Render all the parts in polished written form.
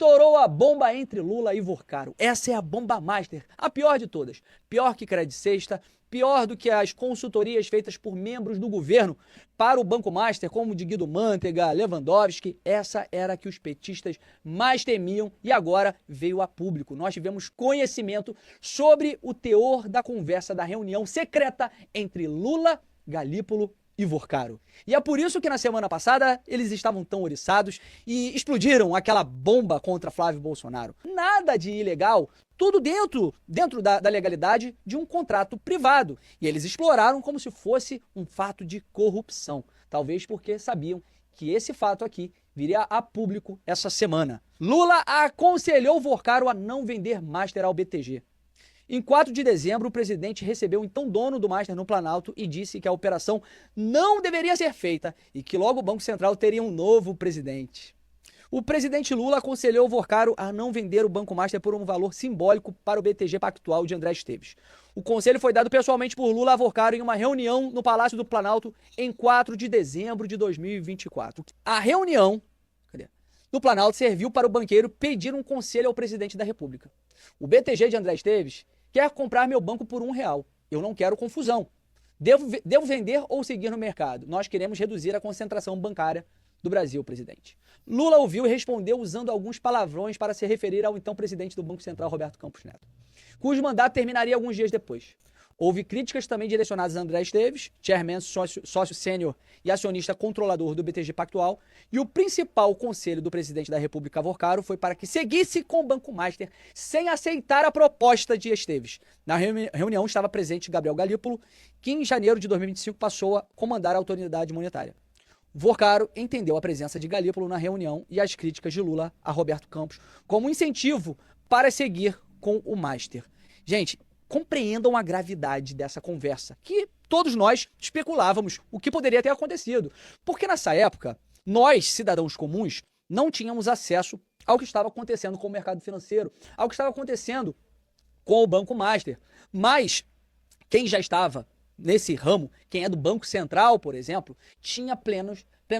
Estourou a bomba entre Lula e Vorcaro. Essa é a bomba master, a pior de todas. Pior que Credit Sexta, pior do que as consultorias feitas por membros do governo para o Banco Master, como de Guido Mantega, Lewandowski. Essa era a que os petistas mais temiam e agora veio a público. Nós tivemos conhecimento sobre o teor da conversa da reunião secreta entre Lula, Galípolo e Vorcaro. E é por isso que na semana passada eles estavam tão oriçados e explodiram aquela bomba contra Flávio Bolsonaro. Nada de ilegal, tudo dentro da legalidade de um contrato privado. E eles exploraram como se fosse um fato de corrupção. Talvez porque sabiam que esse fato aqui viria a público essa semana. Lula aconselhou Vorcaro a não vender Master ao BTG. Em 4 de dezembro, o presidente recebeu o então dono do Master no Planalto e disse que a operação não deveria ser feita e que logo o Banco Central teria um novo presidente. O presidente Lula aconselhou o Vorcaro a não vender o Banco Master por um valor simbólico para o BTG Pactual de André Esteves. O conselho foi dado pessoalmente por Lula a Vorcaro em uma reunião no Palácio do Planalto em 4 de dezembro de 2024. A reunião no Planalto serviu para o banqueiro pedir um conselho ao presidente da República. O BTG de André Esteves quer comprar meu banco por R$1. Eu não quero confusão. Devo vender ou seguir no mercado? Nós queremos reduzir a concentração bancária do Brasil, presidente. Lula ouviu e respondeu usando alguns palavrões para se referir ao então presidente do Banco Central, Roberto Campos Neto, cujo mandato terminaria alguns dias depois. Houve críticas também direcionadas a André Esteves, chairman, sócio sênior e acionista controlador do BTG Pactual, e o principal conselho do presidente da República, Vorcaro, foi para que seguisse com o Banco Master sem aceitar a proposta de Esteves. Na reunião estava presente Gabriel Galípolo, que em janeiro de 2025 passou a comandar a autoridade monetária. Vorcaro entendeu a presença de Galípolo na reunião e as críticas de Lula a Roberto Campos como incentivo para seguir com o Master. Gente, compreendam a gravidade dessa conversa, que todos nós especulávamos o que poderia ter acontecido. Porque nessa época, nós, cidadãos comuns, não tínhamos acesso ao que estava acontecendo com o mercado financeiro, ao que estava acontecendo com o Banco Master. Mas quem já estava nesse ramo, quem é do Banco Central, por exemplo, tinha pleno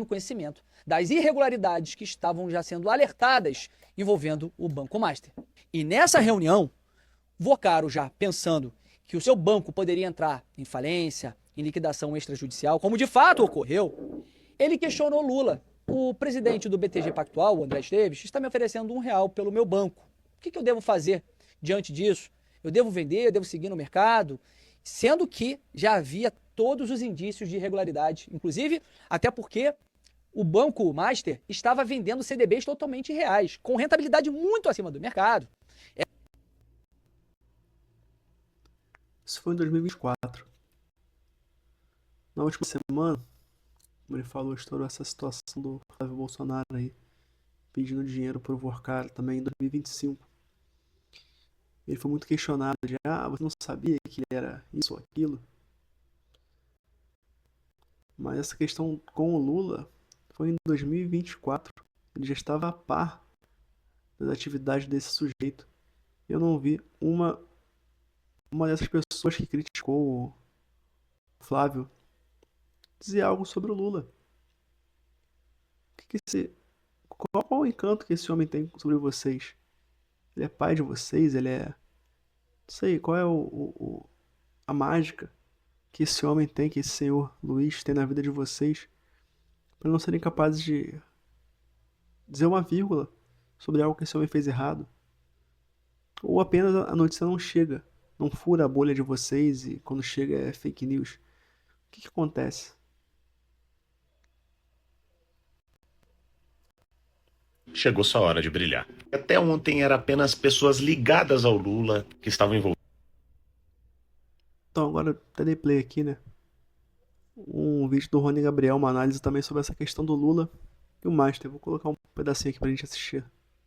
conhecimento das irregularidades que estavam já sendo alertadas envolvendo o Banco Master. E nessa reunião, Vorcaro, já pensando que o seu banco poderia entrar em falência, em liquidação extrajudicial, como de fato ocorreu, ele questionou Lula. O presidente do BTG Pactual, o André Esteves, está me oferecendo R$1 pelo meu banco. O que eu devo fazer diante disso? Eu devo vender? Eu devo seguir no mercado? Sendo que já havia todos os indícios de irregularidade, inclusive até porque o Banco Master estava vendendo CDBs totalmente reais, com rentabilidade muito acima do mercado. Isso foi em 2024. Na última semana, como ele falou, estourou essa situação do Flávio Bolsonaro aí, pedindo dinheiro pro Vorcaro também em 2025. Ele foi muito questionado de, você não sabia que ele era isso ou aquilo? Mas essa questão com o Lula foi em 2024. Ele já estava a par das atividades desse sujeito. Eu não vi uma dessas pessoas que criticou o Flávio dizer algo sobre o Lula. Qual o encanto que esse homem tem sobre vocês? Ele é pai de vocês? Ele é... Não sei, qual é a mágica que esse homem tem, que esse senhor Luiz tem na vida de vocês, para não serem capazes de dizer uma vírgula sobre algo que esse homem fez errado? Ou apenas a notícia não chega, não fura a bolha de vocês e quando chega é fake news? O que acontece? Chegou sua hora de brilhar. Até ontem era apenas pessoas ligadas ao Lula que estavam envolvidas. Então agora até dei play aqui, né? Um vídeo do Rony Gabriel, uma análise também sobre essa questão do Lula e o Master. Vou colocar um pedacinho aqui pra gente assistir.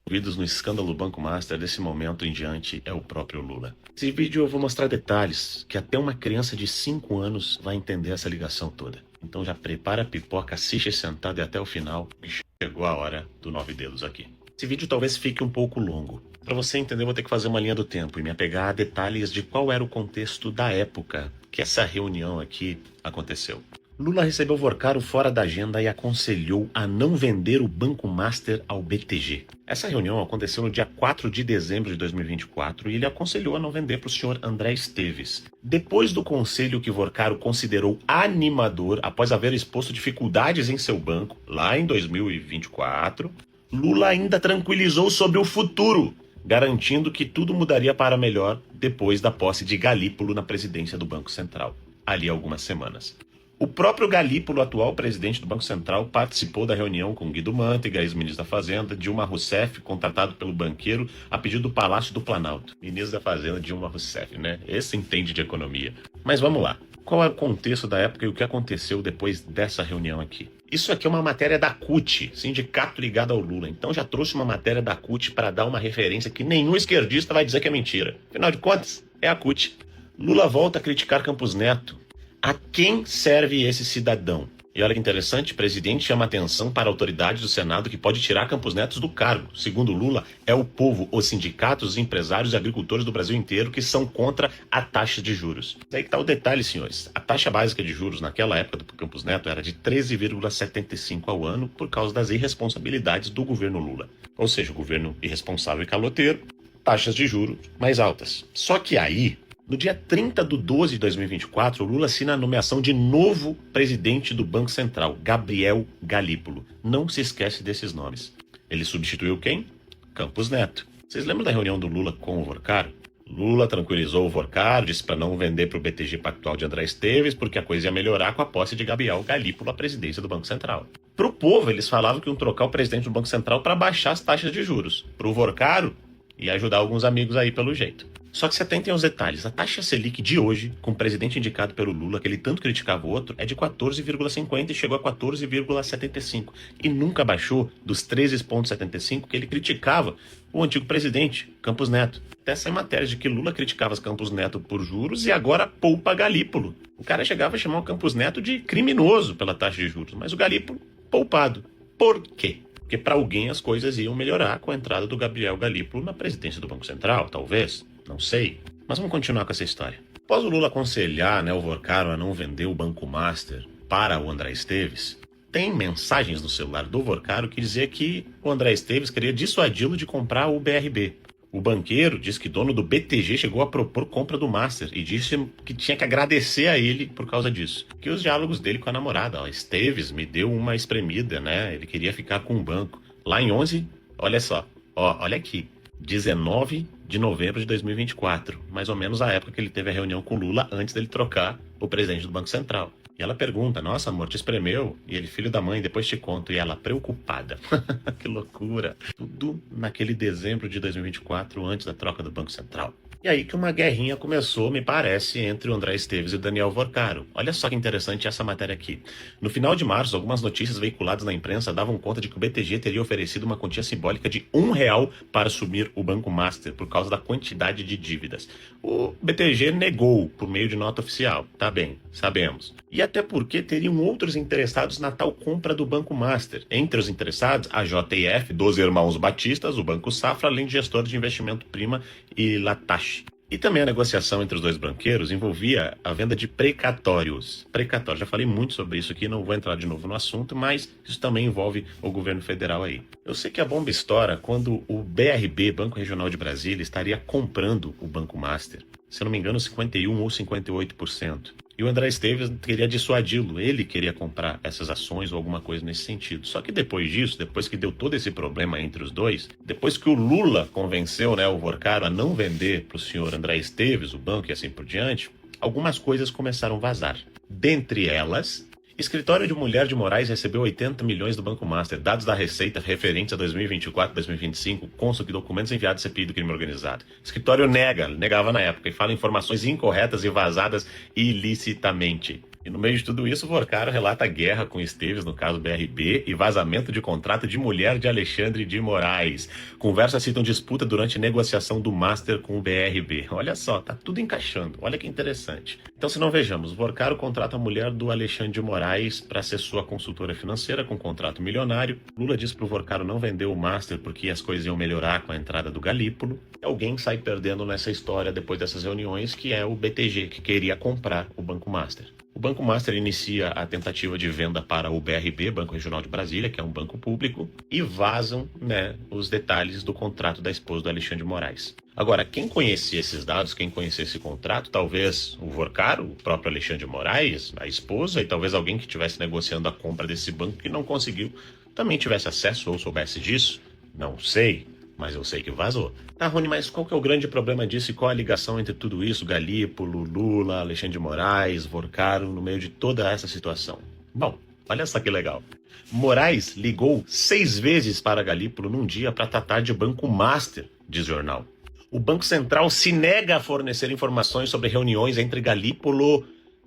Envolvidos no escândalo Banco Master, desse momento em diante é o próprio Lula. Nesse vídeo eu vou mostrar detalhes que até uma criança de 5 anos vai entender essa ligação toda. Então já prepara a pipoca, assiste sentado e até o final, que chegou a hora do 9 dedos aqui. Esse vídeo talvez fique um pouco longo. Para você entender, eu vou ter que fazer uma linha do tempo e me apegar a detalhes de qual era o contexto da época que essa reunião aqui aconteceu. Lula recebeu Vorcaro fora da agenda e aconselhou a não vender o Banco Master ao BTG. Essa reunião aconteceu no dia 4 de dezembro de 2024 e ele aconselhou a não vender para o senhor André Esteves. Depois do conselho que Vorcaro considerou animador, após haver exposto dificuldades em seu banco, lá em 2024, Lula ainda tranquilizou sobre o futuro, garantindo que tudo mudaria para melhor depois da posse de Galípolo na presidência do Banco Central, ali há algumas semanas. O próprio Galípolo, atual presidente do Banco Central, participou da reunião com Guido Mantega, ex-ministro da Fazenda, Dilma Rousseff, contratado pelo banqueiro a pedido do Palácio do Planalto. Ministro da Fazenda, Dilma Rousseff, né? Esse entende de economia. Mas vamos lá. Qual é o contexto da época e o que aconteceu depois dessa reunião aqui? Isso aqui é uma matéria da CUT, sindicato ligado ao Lula. Então já trouxe uma matéria da CUT para dar uma referência que nenhum esquerdista vai dizer que é mentira. Afinal de contas, é a CUT. Lula volta a criticar Campos Neto. A quem serve esse cidadão? E olha que interessante, o presidente chama atenção para a autoridade do Senado que pode tirar Campos Neto do cargo. Segundo Lula, é o povo, os sindicatos, os empresários e agricultores do Brasil inteiro que são contra a taxa de juros. Daí que está o detalhe, senhores. A taxa básica de juros naquela época do Campos Neto era de 13,75 ao ano por causa das irresponsabilidades do governo Lula. Ou seja, o governo irresponsável e caloteiro, taxas de juros mais altas. Só que aí, no dia 30 de 12 de 2024, o Lula assina a nomeação de novo presidente do Banco Central, Gabriel Galípolo. Não se esquece desses nomes. Ele substituiu quem? Campos Neto. Vocês lembram da reunião do Lula com o Vorcaro? Lula tranquilizou o Vorcaro, disse para não vender para o BTG Pactual de André Esteves, porque a coisa ia melhorar com a posse de Gabriel Galípolo à presidência do Banco Central. Para o povo, eles falavam que iam trocar o presidente do Banco Central para baixar as taxas de juros. Para o Vorcaro, ia ajudar alguns amigos aí pelo jeito. Só que se atentem aos detalhes. A taxa Selic de hoje, com o presidente indicado pelo Lula, que ele tanto criticava o outro, é de 14,50 e chegou a 14,75. E nunca baixou dos 13,75 que ele criticava o antigo presidente, Campos Neto. Até sai matéria de que Lula criticava Campos Neto por juros e agora poupa Galípolo. O cara chegava a chamar o Campos Neto de criminoso pela taxa de juros, mas o Galípolo poupado. Por quê? Porque para alguém as coisas iam melhorar com a entrada do Gabriel Galípolo na presidência do Banco Central, talvez. Não sei. Mas vamos continuar com essa história. Após o Lula aconselhar o Vorcaro a não vender o Banco Master para o André Esteves, tem mensagens no celular do Vorcaro que dizia que o André Esteves queria dissuadi-lo de comprar o BRB. O banqueiro disse que dono do BTG chegou a propor compra do Master e disse que tinha que agradecer a ele por causa disso. Que os diálogos dele com a namorada, Esteves me deu uma espremida, né? Ele queria ficar com o banco. Lá em 11, olha só, olha aqui, 19 de novembro de 2024, mais ou menos a época que ele teve a reunião com Lula antes dele trocar o presidente do Banco Central. E ela pergunta, nossa amor, te espremeu? E ele, filho da mãe, depois te conto. E ela, preocupada. Que loucura. Tudo naquele dezembro de 2024, antes da troca do Banco Central. E aí que uma guerrinha começou, me parece, entre o André Esteves e o Daniel Vorcaro. Olha só que interessante essa matéria aqui. No final de março, algumas notícias veiculadas na imprensa davam conta de que o BTG teria oferecido uma quantia simbólica de R$1 para assumir o Banco Master, por causa da quantidade de dívidas. O BTG negou por meio de nota oficial. Tá bem, sabemos. E até porque teriam outros interessados na tal compra do Banco Master. Entre os interessados, a JF, dos Irmãos Batistas, o Banco Safra, além de gestores de investimento Prima e Latache. E também a negociação entre os dois banqueiros envolvia a venda de precatórios. Precatórios, já falei muito sobre isso aqui, não vou entrar de novo no assunto, mas isso também envolve o governo federal aí. Eu sei que a bomba estoura quando o BRB, Banco Regional de Brasília, estaria comprando o Banco Master. Se eu não me engano, 51% ou 58%. E o André Esteves queria dissuadi-lo, ele queria comprar essas ações ou alguma coisa nesse sentido. Só que depois disso, depois que deu todo esse problema entre os dois, depois que o Lula convenceu o Vorcaro a não vender para o senhor André Esteves, o banco e assim por diante, algumas coisas começaram a vazar. Dentre elas, Escritório de Mulher de Moraes recebeu 80 milhões do Banco Master. Dados da Receita referentes a 2024 e 2025 constam que documentos enviados à CPI do crime organizado. Escritório negava na época e fala informações incorretas e vazadas ilicitamente. E no meio de tudo isso, o Vorcaro relata guerra com Esteves, no caso BRB, e vazamento de contrato de mulher de Alexandre de Moraes. Conversas citam disputa durante negociação do Master com o BRB. Olha só, tá tudo encaixando. Olha que interessante. Então, se não vejamos, o Vorcaro contrata a mulher do Alexandre de Moraes para ser sua consultora financeira com contrato milionário. Lula diz pro Vorcaro não vender o Master porque as coisas iam melhorar com a entrada do Galípolo. E alguém sai perdendo nessa história depois dessas reuniões, que é o BTG, que queria comprar o Banco Master. O Banco Master inicia a tentativa de venda para o BRB, Banco Regional de Brasília, que é um banco público, e vazam, né, os detalhes do contrato da esposa do Alexandre de Moraes. Agora, quem conhecia esses dados, quem conhecia esse contrato, talvez o Vorcaro, o próprio Alexandre de Moraes, a esposa, e talvez alguém que estivesse negociando a compra desse banco que não conseguiu, também tivesse acesso ou soubesse disso. Não sei, mas eu sei que vazou. Tá, Rony, mas qual que é o grande problema disso e qual a ligação entre tudo isso? Galípolo, Lula, Alexandre de Moraes, Vorcaro, no meio de toda essa situação? Bom, olha só que legal. Moraes ligou 6 vezes para Galípolo num dia para tratar de Banco Master, diz o jornal. O Banco Central se nega a fornecer informações sobre reuniões entre Galípolo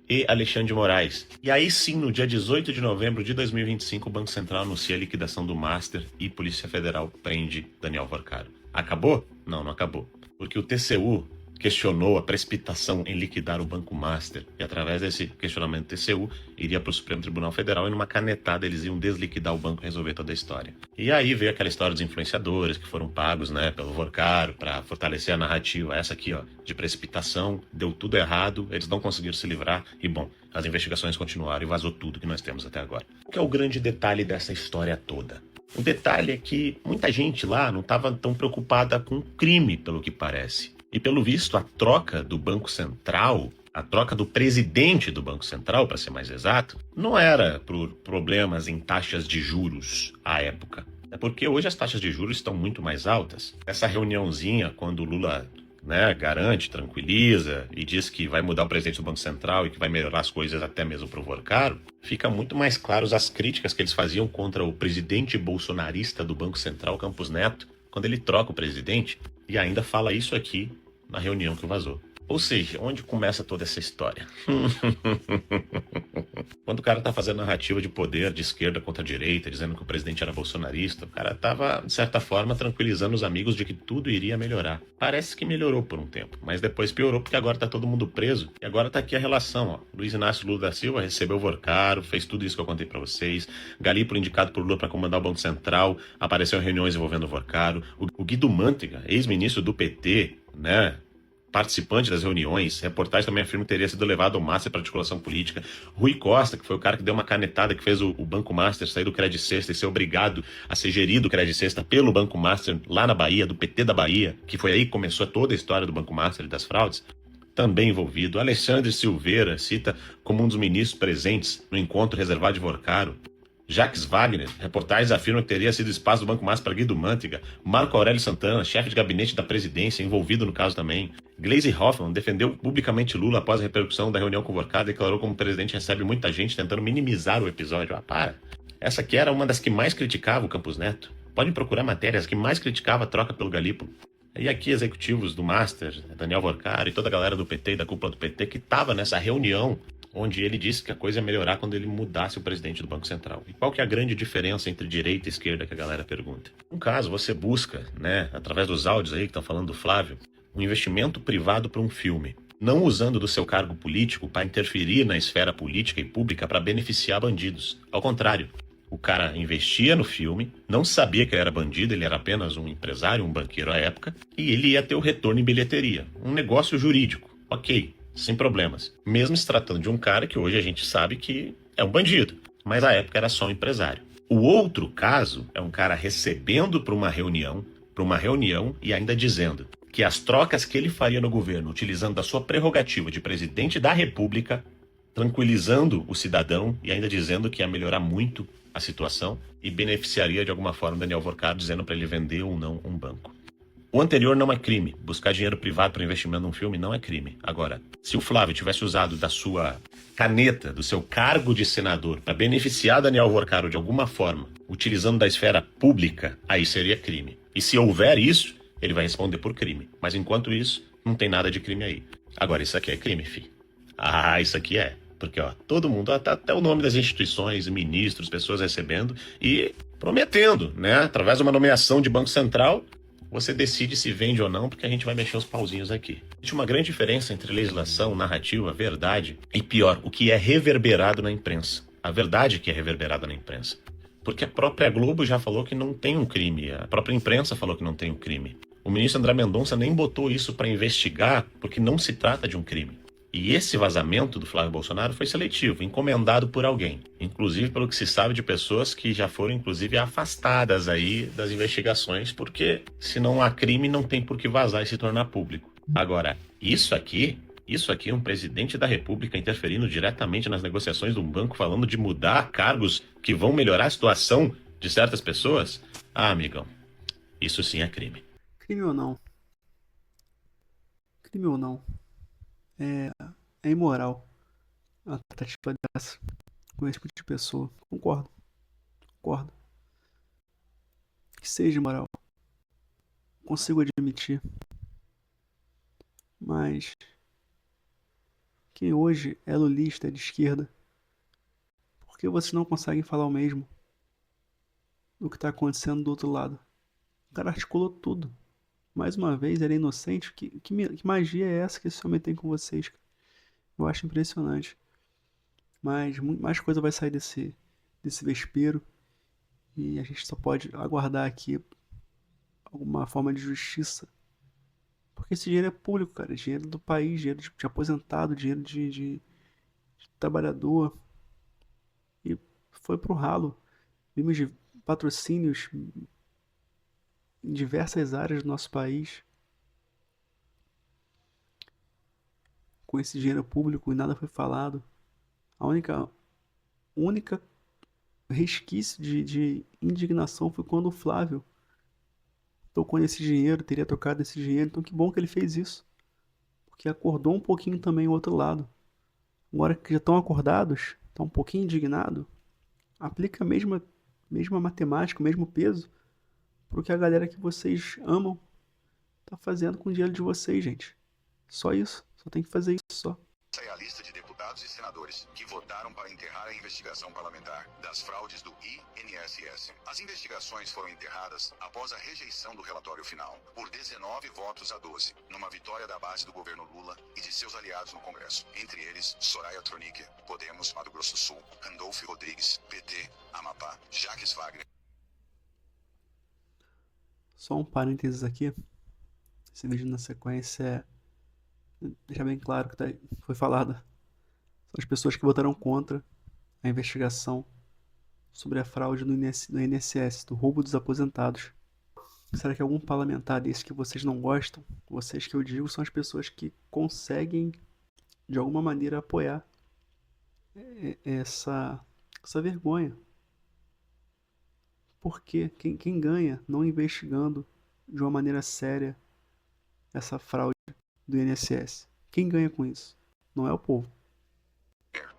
e Alexandre de Moraes. E aí sim, no dia 18 de novembro de 2025, o Banco Central anuncia a liquidação do Master e Polícia Federal prende Daniel Vorcaro. Acabou? Não, não acabou. Porque o TCU questionou a precipitação em liquidar o Banco Master. E através desse questionamento do TCU, iria para o Supremo Tribunal Federal e numa canetada eles iam desliquidar o banco e resolver toda a história. E aí veio aquela história dos influenciadores que foram pagos, né, pelo Vorcaro para fortalecer a narrativa. Essa aqui, ó, de precipitação, deu tudo errado, eles não conseguiram se livrar e, bom, as investigações continuaram e vazou tudo que nós temos até agora. O que é o grande detalhe dessa história toda? O detalhe é que muita gente lá não estava tão preocupada com o crime, pelo que parece. E pelo visto, a troca do Banco Central, a troca do presidente do Banco Central, para ser mais exato, não era por problemas em taxas de juros à época. É porque hoje as taxas de juros estão muito mais altas. Essa reuniãozinha, quando o Lula, né, garante, tranquiliza e diz que vai mudar o presidente do Banco Central e que vai melhorar as coisas até mesmo para o Vorcaro, fica muito mais claros as críticas que eles faziam contra o presidente bolsonarista do Banco Central, Campos Neto, quando ele troca o presidente, e ainda fala isso aqui na reunião que vazou. Ou seja, onde começa toda essa história? Quando o cara tá fazendo narrativa de poder, de esquerda contra a direita, dizendo que o presidente era bolsonarista, o cara tava, de certa forma, tranquilizando os amigos de que tudo iria melhorar. Parece que melhorou por um tempo, mas depois piorou porque agora tá todo mundo preso. E agora tá aqui a relação, ó. Luiz Inácio Lula da Silva recebeu o Vorcaro, fez tudo isso que eu contei pra vocês. Galípolo, indicado por Lula para comandar o Banco Central, apareceu em reuniões envolvendo o Vorcaro. O Guido Mantega, ex-ministro do PT, né, participante das reuniões, reportagem também afirma que teria sido levado ao Master para articulação política. Rui Costa, que foi o cara que deu uma canetada, que fez o Banco Master sair do Credit Sexta e ser obrigado a ser gerido o Credit Sexta pelo Banco Master lá na Bahia, do PT da Bahia, que foi aí que começou toda a história do Banco Master e das fraudes, também envolvido. Alexandre Silveira cita como um dos ministros presentes no encontro reservado de Vorcaro. Jacques Wagner, reportagens afirmam que teria sido espaço do Banco Master para Guido Mantega. Marco Aurélio Santana, chefe de gabinete da presidência, envolvido no caso também. Gleisi Hoffmann defendeu publicamente Lula após a repercussão da reunião com o Vorcaro, declarou como o presidente recebe muita gente tentando minimizar o episódio. Ah, para! Essa aqui era uma das que mais criticava o Campos Neto. Pode procurar matérias que mais criticava a troca pelo Galípolo. E aqui executivos do Master, Daniel Vorcaro e toda a galera do PT e da cúpula do PT que estava nessa reunião onde ele disse que a coisa ia melhorar quando ele mudasse o presidente do Banco Central. E qual que é a grande diferença entre direita e esquerda que a galera pergunta? No caso, você busca, né, através dos áudios aí que estão falando do Flávio, um investimento privado para um filme, não usando do seu cargo político para interferir na esfera política e pública para beneficiar bandidos. Ao contrário, o cara investia no filme, não sabia que ele era bandido, ele era apenas um empresário, um banqueiro à época, e ele ia ter o retorno em bilheteria. Um negócio jurídico, ok, sem problemas. Mesmo se tratando de um cara que hoje a gente sabe que é um bandido, mas à época era só um empresário. O outro caso é um cara recebendo para uma reunião e ainda dizendo que as trocas que ele faria no governo, utilizando da sua prerrogativa de presidente da República, tranquilizando o cidadão e ainda dizendo que ia melhorar muito a situação e beneficiaria de alguma forma Daniel Vorcaro, dizendo para ele vender ou não um banco. O anterior não é crime. Buscar dinheiro privado para investimento num filme não é crime. Agora, se o Flávio tivesse usado da sua caneta, do seu cargo de senador, para beneficiar Daniel Vorcaro de alguma forma, utilizando da esfera pública, aí seria crime. E se houver isso, ele vai responder por crime. Mas enquanto isso, não tem nada de crime aí. Agora, isso aqui é crime, fi. Ah, isso aqui é. Porque, ó, todo mundo, até o nome das instituições, ministros, pessoas recebendo e prometendo, né? Através de uma nomeação de Banco Central, você decide se vende ou não, porque a gente vai mexer os pauzinhos aqui. Existe uma grande diferença entre legislação, narrativa, verdade e, pior, o que é reverberado na imprensa. A verdade que é reverberada na imprensa. Porque a própria Globo já falou que não tem um crime, a própria imprensa falou que não tem um crime. O ministro André Mendonça nem botou isso para investigar, porque não se trata de um crime. E esse vazamento do Flávio Bolsonaro foi seletivo, encomendado por alguém. Inclusive pelo que se sabe de pessoas que já foram, inclusive, afastadas aí das investigações, porque se não há crime, não tem por que vazar e se tornar público. Agora, isso aqui, um presidente da República interferindo diretamente nas negociações de um banco, falando de mudar cargos que vão melhorar a situação de certas pessoas? Ah, amigão, isso sim é crime. Crime ou não? Crime ou não? É, é imoral a tratativa dessa com esse tipo de pessoa. Concordo, concordo. Que seja imoral. Consigo admitir. Mas quem hoje é lulista, é de esquerda, por que vocês não conseguem falar o mesmo do que está acontecendo do outro lado? O cara articulou tudo. Mais uma vez, ele é inocente. Que magia é essa que esse homem tem com vocês? Eu acho impressionante. Mas muito mais coisa vai sair desse vespeiro. E a gente só pode aguardar aqui alguma forma de justiça. Porque esse dinheiro é público, cara. Dinheiro do país, dinheiro de aposentado, dinheiro de trabalhador. E foi pro ralo. Vimos de patrocínios em diversas áreas do nosso país com esse dinheiro público e nada foi falado. A única resquício de indignação foi quando o Flávio tocou nesse dinheiro, teria tocado esse dinheiro. Então que bom que ele fez isso, porque acordou um pouquinho também o outro lado. Agora que já estão acordados, estão um pouquinho indignados, aplica a mesma matemática, o mesmo peso pro que a galera que vocês amam tá fazendo com o dinheiro de vocês, gente. Só isso, só tem que fazer isso só. Essa é a lista de deputados e senadores que votaram para enterrar a investigação parlamentar das fraudes do INSS. As investigações foram enterradas após a rejeição do relatório final, por 19 votos a 12, numa vitória da base do governo Lula e de seus aliados no Congresso. Entre eles, Soraya Tronic, Podemos, Mato Grosso do Sul, Randolfo Rodrigues, PT, Amapá, Jacques Wagner. Só um parênteses aqui. Esse vídeo na sequência deixa bem claro que foi falado. São as pessoas que votaram contra a investigação sobre a fraude do INSS, do roubo dos aposentados. Será que algum parlamentar desse que vocês não gostam, vocês que eu digo, são as pessoas que conseguem, de alguma maneira, apoiar essa vergonha? Porque quem ganha não investigando de uma maneira séria essa fraude do INSS? Quem ganha com isso? Não é o povo.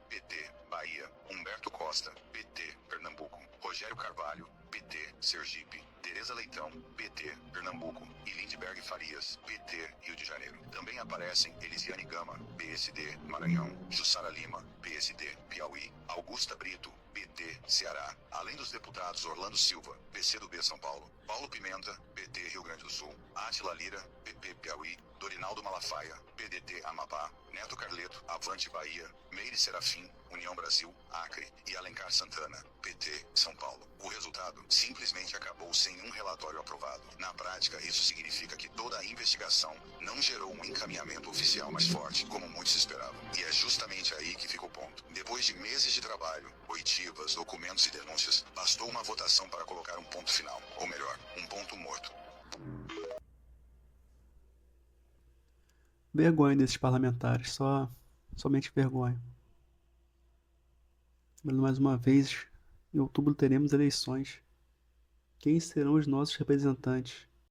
PT, Bahia, Humberto Costa, PT, Pernambuco, Rogério Carvalho, PT, Sergipe, Tereza Leitão, PT, Pernambuco, e Lindbergh Farias, PT, Rio de Janeiro. Também aparecem Elisiane Gama, PSD, Maranhão, Jussara Lima, PSD, Piauí, Augusta Brito, PT, Ceará, além dos deputados Orlando Silva, PCdoB São Paulo, Paulo Pimenta, PT, Rio Grande do Sul, Átila Lira, PP, Piauí, Dorinaldo Malafaia, PDT, Amapá, Neto Carleto, Avante Bahia, Meire Serafim, União Brasil, Acre e Alencar Santana, PT, São Paulo. O resultado simplesmente acabou sem um relatório aprovado. Na prática, isso significa que toda a investigação não gerou um encaminhamento oficial mais forte, como muitos esperavam. E é justamente aí que fica o ponto. Depois de meses de trabalho, oitivas, documentos e denúncias, bastou uma votação para colocar um ponto final, ou melhor, um ponto morto. Vergonha desses parlamentares, somente vergonha. Mais uma vez, em outubro teremos eleições. Quem serão os nossos representantes?